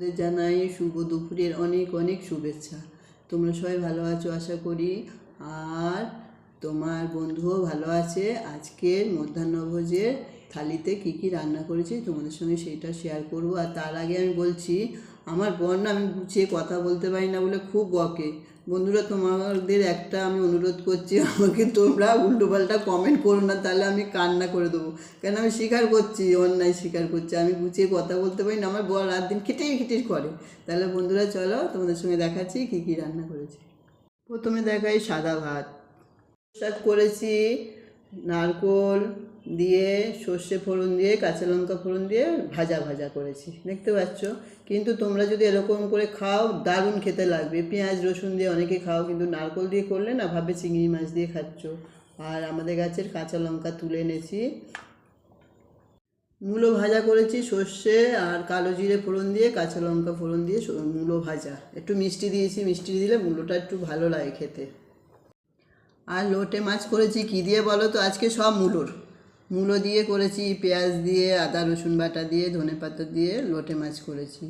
ওদের জানাই শুভ দুপুরের অনেক অনেক শুভেচ্ছা। তোমরা সবাই ভালো আছো আশা করি, আর তোমার বন্ধুও ভালো আছে। আজকের মধ্যাহ্নভোজের থালিতে কি কি রান্না করেছি তোমাদের সঙ্গে সেইটা শেয়ার করব। আর তার আগে আমি বলছি, আমার বোন না, আমি গুছিয়ে কথা বলতে পারি না বলে খুব বকে। বন্ধুরা, তোমাদের একটা আমি অনুরোধ করছি, আমাকে তোমরা উল্টোপাল্টা কমেন্ট করো না, তাহলে আমি কান্না করে দেবো। কেন, আমি স্বীকার করছি, অন্যায় স্বীকার করছি, আমি গুছিয়ে কথা বলতে পারি না। আমার বর রাত দিন খিটির খিটির করে। তাহলে বন্ধুরা চলো তোমাদের সঙ্গে দেখাচ্ছি কী কী রান্না করেছি। প্রথমে দেখাই সাদা ভাত। শাক করেছি নারকোল দিয়ে, সর্ষে ফোড়ন দিয়ে, কাঁচা লঙ্কা ফোড়ন দিয়ে ভাজা ভাজা করেছি, দেখতে পাচ্ছ। কিন্তু তোমরা যদি এরকম করে খাও দারুণ খেতে লাগবে। পেঁয়াজ রসুন দিয়ে অনেকে খাও, কিন্তু নারকোল দিয়ে করলে না ভাবে চিংড়ি মাছ দিয়ে খাচ্ছ। আর আমাদের গাছের কাঁচা লঙ্কা তুলে এনেছি। মূলো ভাজা করেছি সর্ষে আর কালো জিরে ফোড়ন দিয়ে, কাঁচা লঙ্কা ফোড়ন দিয়ে মূলো ভাজা। একটু মিষ্টি দিয়েছি, মিষ্টি দিলে মূলোটা একটু ভালো লাগে খেতে। আর লোটে মাছ করেছি কী দিয়ে বলো তো, আজকে সব মূলো দিয়ে করেছি, পেঁয়াজ দিয়ে, আদা রসুন বাটা দিয়ে, ধনেপাতা দিয়ে লোটে মাছ করেছি।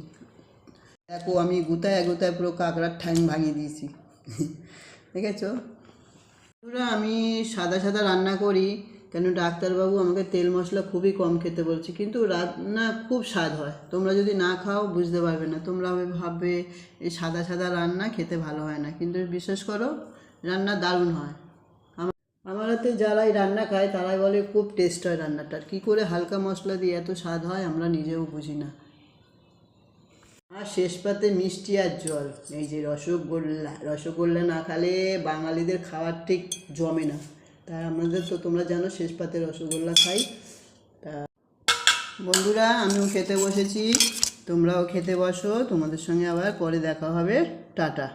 দেখো আমি গুতায় গুতায় পুরো কাঁকড়ার ঠ্যাং ভাঙিয়ে দিয়েছি, দেখেছো। আমি সাদা সাদা রান্না করি, কেন ডাক্তারবাবু আমাকে তেল মশলা খুবই কম খেতে বলছে, কিন্তু রান্না খুব স্বাদ হয়। তোমরা যদি না খাও বুঝতে পারবে না, তোমরা ভাববে এই সাদা সাদা রান্না খেতে ভালো হয় না, কিন্তু বিশ্বাস করো রান্না দারুণ হয়। আমার হাতে যারাই রান্না খায় তারাই বলে খুব টেস্ট হয় রান্নাটার। কী করে হালকা মশলা দিয়ে এত স্বাদ হয় আমরা নিজেও বুঝি না। আর শেষ পাতে মিষ্টি আর জল, এই যে রসগোল্লা না খেলে বাঙালিদের খাওয়ার ঠিক জমে না। তাই আমাদের তো তোমরা জানো শেষ পাতে রসগোল্লা খাই। তা বন্ধুরা, আমিও খেতে বসেছি, তোমরাও খেতে বসো। তোমাদের সঙ্গে আবার পরে দেখা হবে। টাটা।